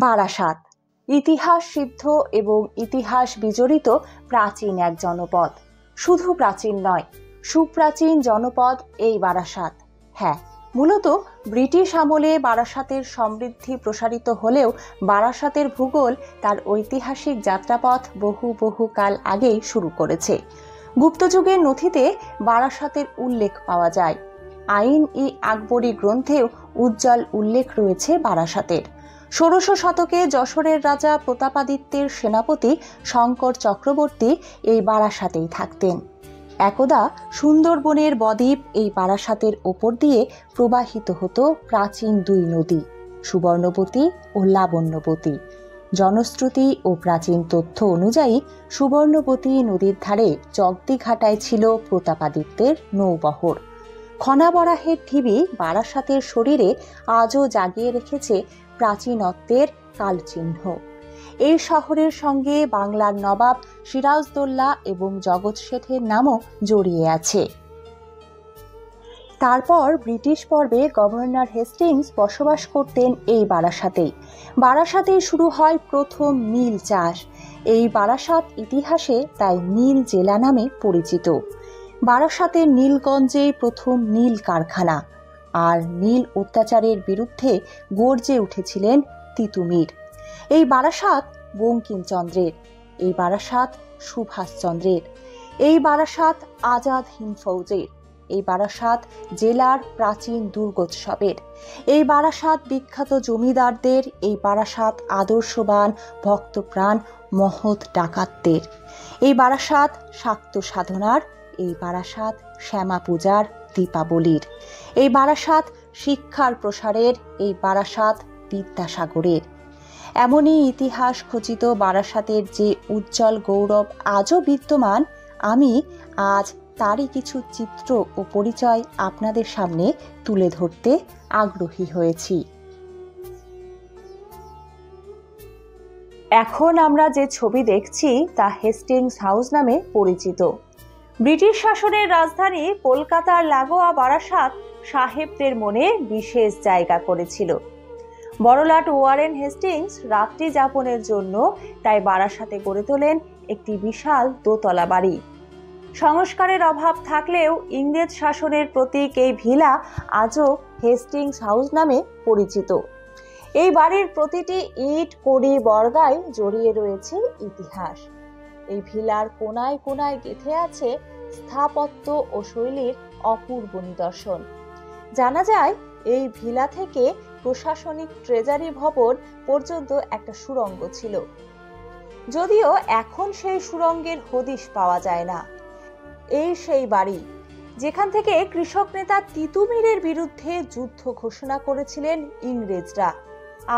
বারাসাত ইতিহাস সিদ্ধ এবং ইতিহাস বিজড়িত প্রাচীন এক জনপদ। শুধু প্রাচীন নয়, সুপ্রাচীন জনপদ এই বারাসাত। হ্যাঁ, মূলত ব্রিটিশ আমলে বারাসাতের সমৃদ্ধি প্রসারিত হলেও বারাসাতের ভূগোল তার ঐতিহাসিক যাত্রাপথ বহু কাল আগেই শুরু করেছে। গুপ্তযুগের নথিতে বারাসাতের উল্লেখ পাওয়া যায়। আইন-ই আকবরী গ্রন্থেও উজ্জ্বল উল্লেখ রয়েছে বারাসাতের। ১৬০০ শতকে যশোরের রাজা প্রতাপাদিত্যের সেনাপতি শঙ্কর চক্রবর্তী এই বারাসাতেই থাকতেন। একদা সুন্দরবনের বদ্বীপ এই বারাসাতের ওপর দিয়ে প্রবাহিত হতো প্রাচীন দুই নদী, সুবর্ণবতী ও লাবণ্যবতী। জনশ্রুতি ও প্রাচীন তথ্য অনুযায়ী সুবর্ণবতী নদীর ধারে জগদীঘাটায় ছিল প্রতাপাদিত্যের নৌবহর। খনাবরাহের ঢিবি বারাসাতের শরীরে আজও জাগিয়ে রেখেছে প্রাচীনত্বের কালচিহ্ন। এই শহরের সঙ্গে বাংলার নবাব সিরাজদৌল্লা এবং জগৎ শেঠের নামও জড়িয়ে আছে। তারপর ব্রিটিশ পর্বে গভর্নর হেস্টিংস বসবাস করতেন এই বারাসাতেই। বারাসাতেই শুরু হয় প্রথম নীল চাষ। এই বারাসাত ইতিহাসে তাই নীল জেলা নামে পরিচিত। বারাসাতের নীলগঞ্জে প্রথম নীল কারখানা, আর নীল অত্যাচারের বিরুদ্ধে গর্জে উঠেছিলেন তিতুমির। এই বারাসাত বঙ্কিমচন্দ্রের, এই বারাসাত সুভাষচন্দ্রের, এই বারাসাত আজাদ হিন্দ ফৌজের, এই বারাসাত জেলার প্রাচীন দুর্গোৎসবের, এই বারাসাত বিখ্যাত জমিদারদের, এই বারাসাত আদর্শবান ভক্তপ্রাণ মহৎ ডাকাতদের, এই বারাসাত শাক্ত সাধনার, এই বারাসাত শ্যামা পূজার, দীপাবলির, এই বারাসাত শিক্ষার প্রসারের, এই বারাসাত বিদ্যাসাগরের। এমনই ইতিহাস খচিত বারাসাতের যে উজ্জ্বল গৌরব আজও বিদ্যমান, আমি আজ তারই কিছু চিত্র ও পরিচয় আপনাদের সামনে তুলে ধরতে আগ্রহী হয়েছি। এখন আমরা যে ছবি দেখছি তা হেস্টিংস হাউস নামে পরিচিত। ব্রিটিশ শাসনের রাজধানী কলকাতার লাগোয়া বারাসাত সাহেবদের মনে বিশেষ জায়গা করেছিল। বড়লাট ওয়ারেন হেস্টিংস রাত্রি যাপনের জন্য তাই বারাসাতে গড়ে তোলেন একটি বিশাল দোতলা বাড়ি। সংস্কারের অভাব থাকলেও ইংরেজ শাসনের প্রতীক এই ভিলা আজও হেস্টিংস হাউস নামে পরিচিত। এই বাড়ির প্রতিটি ইট, কড়ি, বর্গায় জড়িয়ে রয়েছে ইতিহাস। এই ভিলার কোনায় কোনায় গেঁথে আছে স্থাপত্য ও শৈলীর অপূর্ব নিদর্শন। জানা যায় এই ভিলা থেকে প্রশাসনিক ট্রেজারি ভবন পর্যন্ত একটা সুড়ঙ্গ ছিল, যদিও এখন সেই সুড়ঙ্গের হদিশ পাওয়া যায় না। এই সেই বাড়ি যেখান থেকে কৃষক নেতা তিতুমিরের বিরুদ্ধে যুদ্ধ ঘোষণা করেছিলেন ইংরেজরা।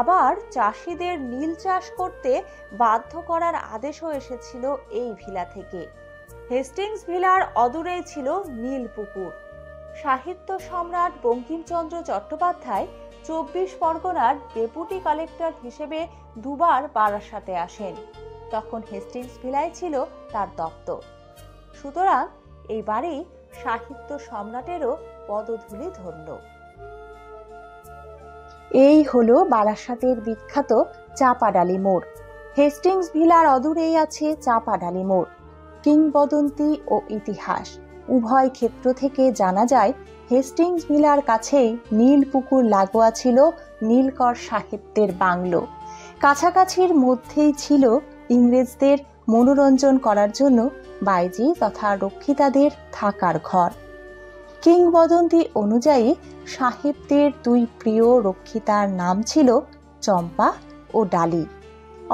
আবার চাষিদের নীল চাষ করতে বাধ্য করার আদেশও এসেছিল এই ভিলা থেকে। হেস্টিংস ভিলার অদূরেই ছিল নীল পুকুর। সাহিত্য সম্রাট বঙ্কিমচন্দ্র চট্টোপাধ্যায় ২৪ পরগনার ডেপুটি কালেক্টর হিসেবে দুবার বারাসাতে আসেন। তখন হেস্টিংস ভিলায় ছিল তার দপ্তর। সুতরাং এই বাড়ি সাহিত্য সম্রাটেরও পদধূলি ধরল। এই হলো বারাসাতের বিখ্যাত চাপাডালি মোড়। হেস্টিংস ভিলার অদূরেই আছে চাপাডালি মোড়। কিংবদন্তি ও ইতিহাস উভয় ক্ষেত্র থেকে জানা যায় হেস্টিংস ভিলার কাছেই নীলপুকুর লাগোয়া ছিল নীলকর সাহেবদের বাংলো। কাছাকাছির মধ্যেই ছিল ইংরেজদের মনোরঞ্জন করার জন্য বাইজি তথা রক্ষিতাদের থাকার ঘর। কিংবদন্তি অনুযায়ী সাহেবদের দুই প্রিয় রক্ষিতার নাম ছিল চম্পা ও ডালি।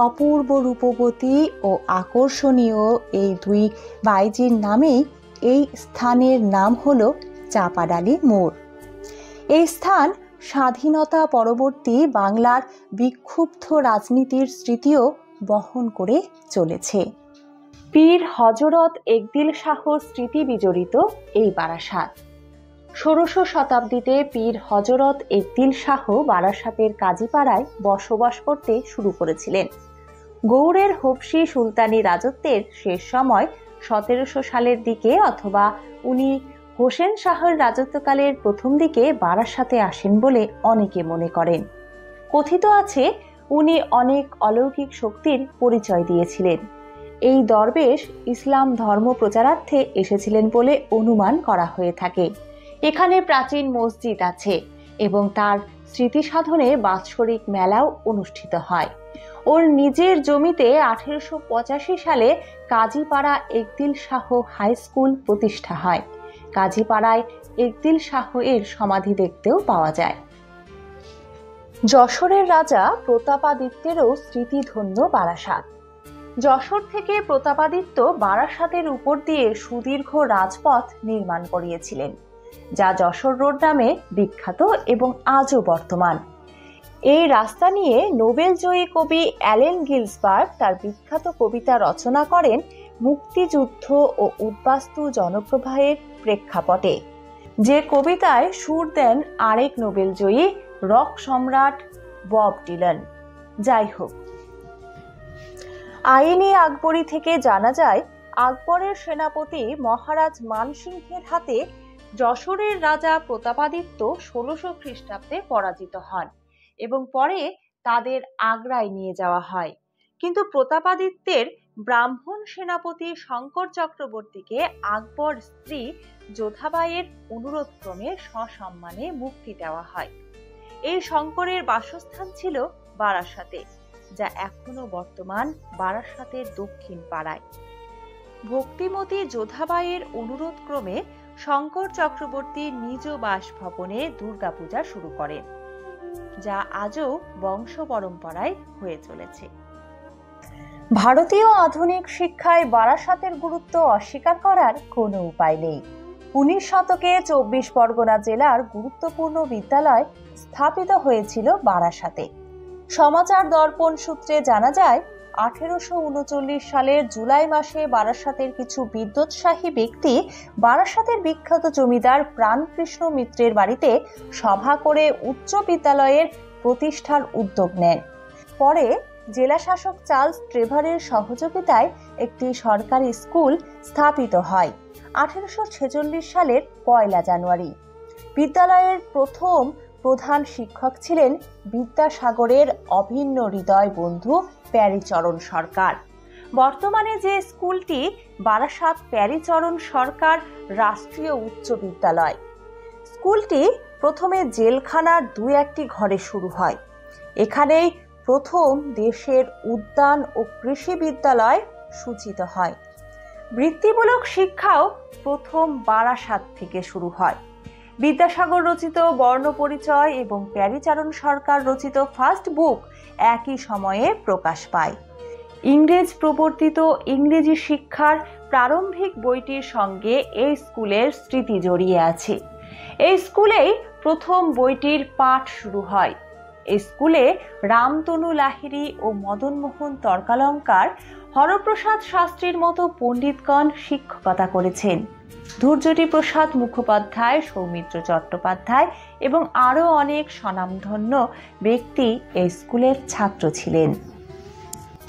অপূর্ব রূপবতী ও আকর্ষণীয় এই দুই বাইজির নামেই এই স্থানের নাম হলো চাপাডালি মোড়। এই স্থান স্বাধীনতা পরবর্তী বাংলার বিক্ষুব্ধ রাজনীতির স্মৃতিও বহন করে চলেছে। পীর হযরত একদিল শাহর স্মৃতি বিজড়িত এই বারাসাত। ১৬শ শতাব্দীতে পীর হযরত একদিল শাহ বারাসাতের কাজীপাড়ায় বসবাস করতে শুরু করেছিলেন। গৌড়ের হবশি সুলতানি রাজত্বের শেষ সময় ১৭০০ সালের দিকে অথবা উনি হোসেন শাহর রাজত্বকালের প্রথম দিকে বারাসাতে আসেন বলে অনেকে মনে করেন। কথিত আছে উনি অনেক অলৌকিক শক্তির পরিচয় দিয়েছিলেন। এই দরবেশ ইসলাম ধর্ম প্রচারার্থে এসেছিলেন বলে অনুমান করা হয়ে থাকে। এখানে প্রাচীন মসজিদ আছে এবং তার স্মৃতি সাধনে বাৎসরিক মেলাও অনুষ্ঠিত হয়। ওর নিজের জমিতে 1885 সালে কাজীপাড়া একদিল শাহ হাই স্কুল প্রতিষ্ঠা হয়। কাজীপাড়ায় একদিল শাহ এর সমাধি দেখতেও পাওয়া যায়। যশোরের রাজা প্রতাপাদিত্যেরও স্মৃতিধন্য বারাসাত। যশোর থেকে প্রতাপাদিত্য বারাসাতের উপর দিয়ে সুদীর্ঘ রাজপথ নির্মাণ করিয়েছিলেন, যা যশোর রোড নামে বিখ্যাত এবং আজও বর্তমান। এই রাস্তা নিয়ে নোবেলজয়ী কবি অ্যালেন গিলসবার্গ তার বিখ্যাত কবিতা রচনা করেন মুক্তিযুদ্ধ ও উদ্বাস্তু জনপ্রবাহের প্রেক্ষাপটে, যে কবিতায় সুর দেন আরেক নোবেলজয়ী রক সম্রাট বব ডিলান। যাই হোক, আইনি আকবরী থেকে জানা যায় আকবরের সেনাপতি মহারাজ মানসিংহের হাতে যশোরের রাজা প্রতাপাদিত্য 1600 খ্রিস্টাব্দে পরাজিত হন এবং পরে তাদের আগ্রায় নিয়ে যাওয়া হয়। কিন্তু প্রতাপাদিত্যের ব্রাহ্মণ সেনাপতি শঙ্কর চক্রবর্তীকে আকবর স্ত্রী যোধাবাইয়ের অনুরোধক্রমে সসম্মানে মুক্তি দেওয়া হয়। এই শঙ্করের বাসস্থান ছিল বারাসাতে, যা এখনো বর্তমান বারাসাতের দক্ষিণ পাড়ায়। ভক্তিমতী যোধাবাইয়ের অনুরোধক্রমে শঙ্কর চক্রবর্তী নিজ বাসভবনে দুর্গাপূজা শুরু করেন, যা আজও বংশ পরম্পরায় হয়ে চলেছে। ভারতীয় আধুনিক শিক্ষায় বারাসাতের গুরুত্ব অস্বীকার করার কোনো উপায় নেই। 19 শতকে 24 পরগনা জেলার গুরুত্বপূর্ণ বিদ্যালয় স্থাপিত হয়েছিল বারাসাতে। সমাচার দর্পণ সূত্রে জানা যায় 1839 সালের জুলাই মাসে বারাসাতের কিছু বিদ্যোৎসাহী ব্যক্তি বারাসাতের বিখ্যাত জমিদার প্রাণকৃষ্ণ মিত্রের বাড়িতে সভা করে উচ্চ বিদ্যালয়ের প্রতিষ্ঠার উদ্যোগ নেন। পরে জেলা শাসক চার্লস ট্রেভারের সহযোগিতায় একটি সরকারি স্কুল স্থাপিত হয় 1846 সালের 1 জানুয়ারি। বিদ্যালয়ের প্রথম প্রধান শিক্ষক ছিলেন বিদ্যাসাগরের অভিন্ন হৃদয় বন্ধু প্যারীচরণ সরকার। বর্তমানে যে স্কুলটি বারাসাত প্যারীচরণ সরকার রাষ্ট্রীয় উচ্চ বিদ্যালয়। স্কুলটি প্রথমে জেলখানার 2-1টি ঘরে শুরু হয়। এখানেই প্রথম দেশের উদ্যান ও কৃষি বিদ্যালয় সূচিত হয়। বৃত্তিমূলক শিক্ষাও প্রথম বারাসাত থেকে শুরু হয়। বিদ্যাসাগর রচিত বর্ণপরিচয় এবং প্যারীচরণ সরকার রচিত ফার্স্ট বুক একই সময়ে প্রকাশ পায়। ইংরেজ প্রবর্তিত ইংরেজি শিক্ষার প্রারম্ভিক বইটির সঙ্গে এই স্কুলের স্মৃতি জড়িয়ে আছে। এই স্কুলেই প্রথম বইটির পাঠ শুরু হয়। এই স্কুলে রামতনু লাহিড়ী ও মদনমোহন তর্কালঙ্কার, হরপ্রসাদ শাস্ত্রীর মতো পণ্ডিতগণ শিক্ষকতা করেছেন। ধূর্যটি প্রসাদ মুখোপাধ্যায়, সৌমিত্র চট্টোপাধ্যায় এবং আরও অনেক স্বনামধন্য ব্যক্তি এই স্কুলের ছাত্র ছিলেন।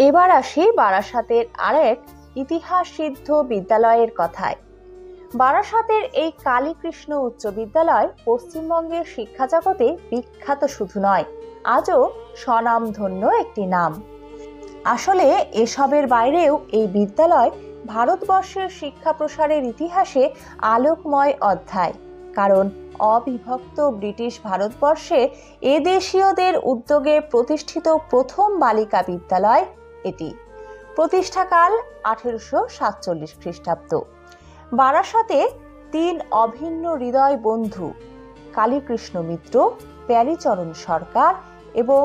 এবার আসি বারাসাতের আরেক ইতিহাস সিদ্ধ বিদ্যালয়ের কথায়। বারাসাতের এই কালীকৃষ্ণ উচ্চ বিদ্যালয় পশ্চিমবঙ্গের শিক্ষা জগতে বিখ্যাত শুধু নয়, আজও স্বনামধন্য একটি নাম। আসলে এসবের বাইরেও এই বিদ্যালয় ভারতবর্ষের শিক্ষা প্রসারের ইতিহাসে আলোকময় অধ্যায়, কারণ অবিভক্ত ব্রিটিশ ভারতবর্ষে এদেশীয়দের উদ্যোগে প্রতিষ্ঠিত প্রথম বালিকা বিদ্যালয় এটি। প্রতিষ্ঠাকাল 1847 খ্রিস্টাব্দ। বারাসাতে 3 অভিন্ন হৃদয় বন্ধু কালীকৃষ্ণ মিত্র, প্যারীচরণ সরকার এবং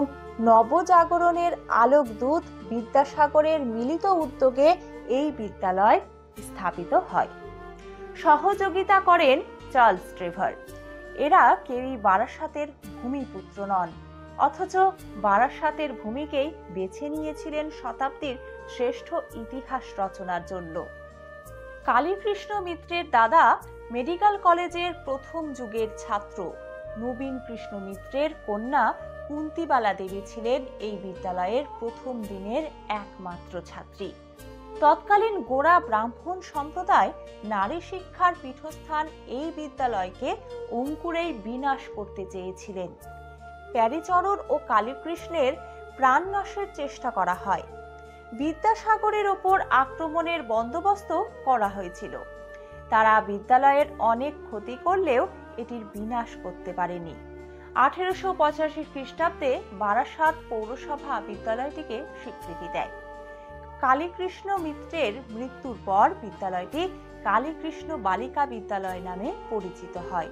নবজাগরণের আলোকদূত বিদ্যাসাগরের মিলিত উদ্যোগে এই বিদ্যালয় স্থাপিত হয়। সহযোগিতা করেন চার্লস ট্রেভার। এরা কেউই বারাসাতের ভূমিপুত্র নন, অথচ বারাসাতের ভূমিকেই বেছে নিয়েছিলেন শতাব্দীর শ্রেষ্ঠ ইতিহাস রচনার জন্য। কালীকৃষ্ণ মিত্রের দাদা মেডিকেল কলেজের প্রথম যুগের ছাত্র নবীন কৃষ্ণ মিত্রের কন্যা কুন্তিবালা দেবী ছিলেন এই বিদ্যালয়ের প্রথম দিনের একমাত্র ছাত্রী। তৎকালীন গোড়া ব্রাহ্মণ সম্প্রদায় নারী শিক্ষার পীঠস্থান এই বিদ্যালয়কে অঙ্কুরেই বিনাশ করতে চেয়েছিলেন। প্যারীচরণ ও কালীকৃষ্ণের প্রাণনাশের চেষ্টা করা হয়। বিদ্যাসাগরের ওপর আক্রমণের বন্দোবস্ত করা হয়েছিল। তারা বিদ্যালয়ের অনেক ক্ষতি করলেও এটির বিনাশ করতে পারেনি। 1885 খ্রিস্টাব্দে বারাসাত পৌরসভা বিদ্যালয়টিকে স্বীকৃতি দেয়। কালীকৃষ্ণ মিত্রের মৃত্যুর পর বিদ্যালয়টি কালীকৃষ্ণ বালিকা বিদ্যালয় নামে পরিচিত হয়।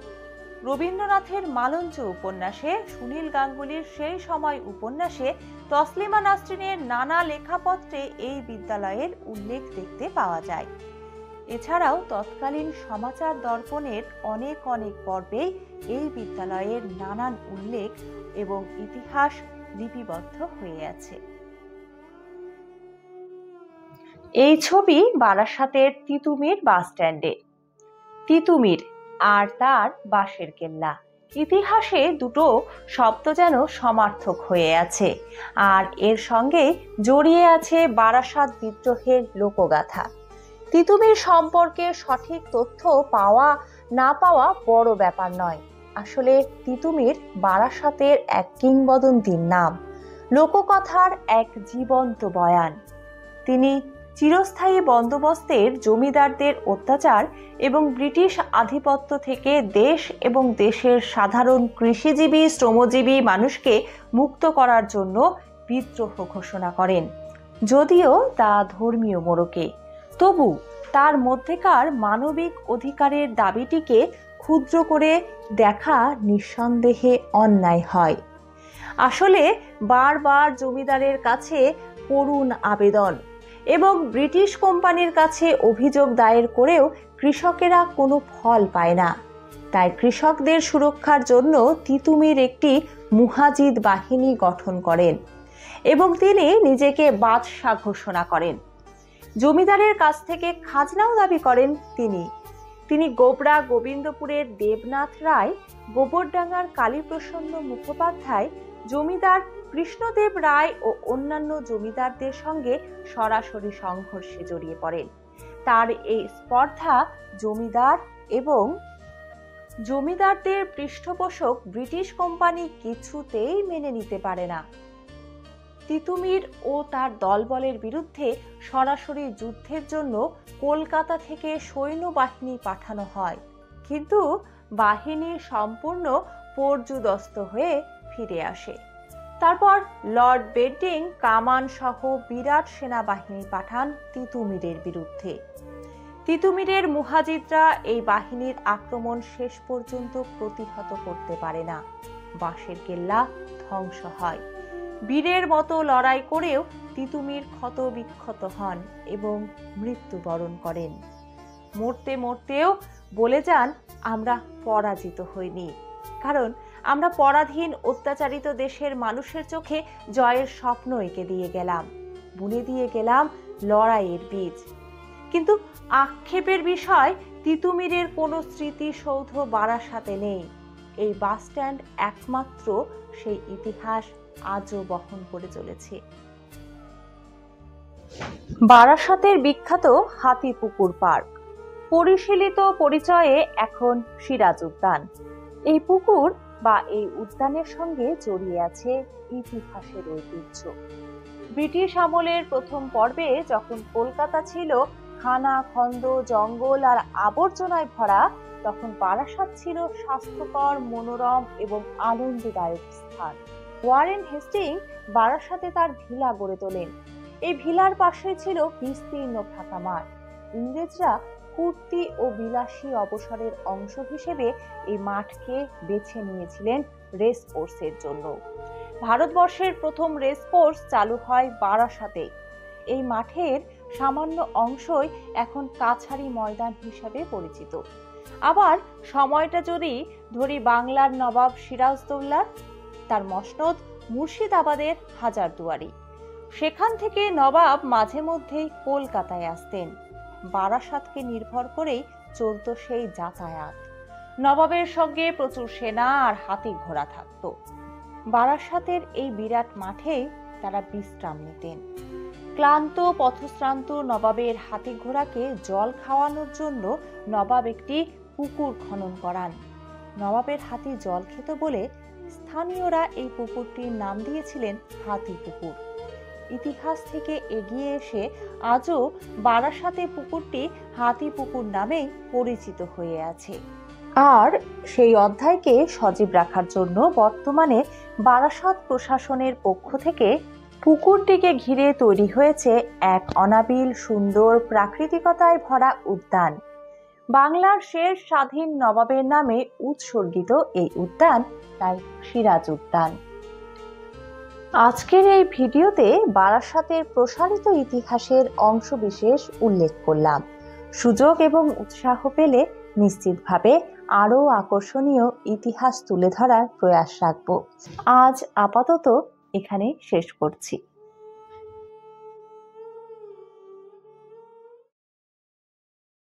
রবীন্দ্রনাথের মালঞ্চ উপন্যাসে, সুনীল গাঙ্গুলির সেই সময় উপন্যাসে, তসলিমা নাসরিনের নানা লেখাপত্রে এই বিদ্যালয়ের উল্লেখ দেখতে পাওয়া যায়। এছাড়াও তৎকালীন সমাচার দর্পণের অনেক পর্বে এই বিদ্যালয়ের নানান উল্লেখ এবং ইতিহাস লিপিবদ্ধ হয়ে আছে। এই ছবি বারাসাতের তিতুমির বাস স্ট্যান্ডে। তিতুমির আর তার বাঁশের কেল্লা, ইতিহাসে দুটো শব্দ যেন সমার্থক হয়ে আছে, আর এর সঙ্গে জড়িয়ে আছে বারাসাত বিদ্রোহের লোকগাথা। তিতুমির সম্পর্কে সঠিক তথ্য পাওয়া না পাওয়া বড় ব্যাপার নয়। আসলে তিতুমির বারাসাতের এক কিংবদন্তির নাম, লোককথার এক জীবন্ত বয়ান। তিনি চিরস্থায়ী বন্দোবস্তের জমিদারদের অত্যাচার এবং ব্রিটিশ আধিপত্য থেকে দেশ এবং দেশের সাধারণ কৃষিজীবী, শ্রমজীবী মানুষকে মুক্ত করার জন্য বিদ্রোহ ঘোষণা করেন। যদিও তা ধর্মীয় মোড়কে, তবু তার মধ্যেকার মানবিক অধিকারের দাবিটিকে ক্ষুদ্র করে দেখা নিঃসন্দেহে অন্যায় হয়। আসলে বারবার জমিদারের কাছে করুণ আবেদন এবং ব্রিটিশ কোম্পানির কাছে অভিযোগ দায়ের করেও কৃষকেরা কোনো ফল পায় না। তাই কৃষকদের সুরক্ষার জন্য তিতুমির একটি মুহাজিদ বাহিনী গঠন করেন এবং তিনি নিজেকে বাদশাহ ঘোষণা করেন। জমিদারের কাছ থেকে খাজনাও দাবি করেন তিনি গোবরা গোবিন্দপুরের দেবনাথ রায়, গোবরডাঙ্গার কালীপ্রসন্ন মুখোপাধ্যায়, জমিদার কৃষ্ণদেব রায় ও অন্যান্য জমিদারদের সঙ্গে সরাসরি সংঘর্ষে জড়িয়ে পড়েন। তার এই স্পর্ধা জমিদার এবং জমিদারদের পৃষ্ঠপোষক ব্রিটিশ কোম্পানি কিছুতেই মেনে নিতে পারে না। তিতুমির ও তার দলবলের বিরুদ্ধে সরাসরি যুদ্ধের জন্য কলকাতা থেকে সৈন্যবাহিনী পাঠানো হয়, কিন্তু বাহিনী সম্পূর্ণ পর্যুদস্ত হয়ে ফিরে আসে। তারপর লর্ড বেন্টিং কামান সহ বিরাট সেনাবাহিনী পাঠান তিতুমিরের বিরুদ্ধে। তিতুমিরের মুহাজিদরা এই বাহিনীর আক্রমণ শেষ পর্যন্ত প্রতিহত করতে পারে না। বাঁশের কেল্লা ধ্বংস হয়। বীরের মতো লড়াই করেও তিতুমির ক্ষত বিক্ষত হন এবং মৃত্যুবরণ করেন। মরতে মরতেও বলে যান, আমরা পরাজিত হইনি, কারণ আমরা পরাধীন অত্যাচারিত দেশের মানুষের চোখে জয়ের স্বপ্ন এঁকে দিয়ে গেলাম, বুনে দিয়ে গেলাম লড়াইয়ের বীজ। কিন্তু আক্ষেপের বিষয়, তিতুমিরের কোনো স্মৃতিসৌধ বারাসাতে নেই। এই বাস স্ট্যান্ড একমাত্র সেই ইতিহাস আজও বহন করে চলেছে। বারাসাতের বিখ্যাত হাতিপুকুর পার্ক, পরিশীলিত পরিচয়ে এখন সিরাজ উদ্যান। এই পুকুর বা এই উদ্যানের সঙ্গে জড়িয়ে আছে ইতিহাসের ঐতিহ্য। ব্রিটিশ আমলের প্রথম পর্বে যখন কলকাতা ছিল খানা খন্দ, জঙ্গল আর আবর্জনায় ভরা, তখন বারাসাত ছিল স্বাস্থ্যকর, মনোরম এবং আনন্দদায়ক স্থান। ওয়ারেন হেস্টিং বারাসাতে তার ভিলা গড়ে তোলেন। এই ভিলার পাশে ছিল বিস্তীর্ণ ফাঁকা মাঠ। ইংরেজরা ফুর্তি ও বিলাসী অবসরের অংশ হিসেবে এই মাঠকে বেছে নিয়েছিলেন রেস কোর্সের জন্য। ভারতবর্ষের প্রথম রেস কোর্স চালু হয় বারাসাতে। এই মাঠের সামান্য অংশই এখন কাছারি ময়দান হিসাবে পরিচিত। আবার সময়টা যদি ধরি বাংলার নবাব সিরাজদৌল্লার, তার মসনদ মুর্শিদাবাদের হাজারদুয়ারি। সেখান থেকে নবাব মাঝে মধ্যেই কলকাতায় আসতেন। বারাসাতকে নির্ভর করেই চলত সেই যাতায়াত। নবাবের সঙ্গে প্রচুর সেনা আর হাতি ঘোড়া থাকত। বারাসাতের এই বিরাট মাঠেই তারা বিশ্রাম নিতেন। ক্লান্ত পথশ্রান্ত নবাবের হাতি ঘোড়াকে জল খাওয়ানোর জন্য নবাব একটি পুকুর খনন করান। নবাবের হাতি জল খেত বলে স্থানীয়রা এই পুকুরটির নাম দিয়েছিলেন হাতি পুকুর। ইতিহাস থেকে এগিয়ে এসে আজও বারাসাতে পুকুরটি হাতি পুকুর নামেই পরিচিত হয়ে আছে। আর সেই অধ্যায়কে সজীব রাখার জন্য বর্তমানে বারাসাত প্রশাসনের পক্ষ থেকে পুকুরটিকে ঘিরে তৈরি হয়েছে এক অনাবিল সুন্দর প্রাকৃতিকতায় ভরা উদ্যান। বাংলার শেষ স্বাধীন নবাবের নামে উৎসর্গিত এই উদ্যান তাই সিরাজ উদ্যান। আজকের এই ভিডিওতে বারাসাতের প্রসারিত ইতিহাসের অংশবিশেষ উল্লেখ করলাম। সুযোগ এবং উৎসাহ পেলে নিশ্চিতভাবে আরও আকর্ষণীয় ইতিহাস তুলে ধরার প্রয়াস রাখব। আজ আপাতত এখানে শেষ করছি।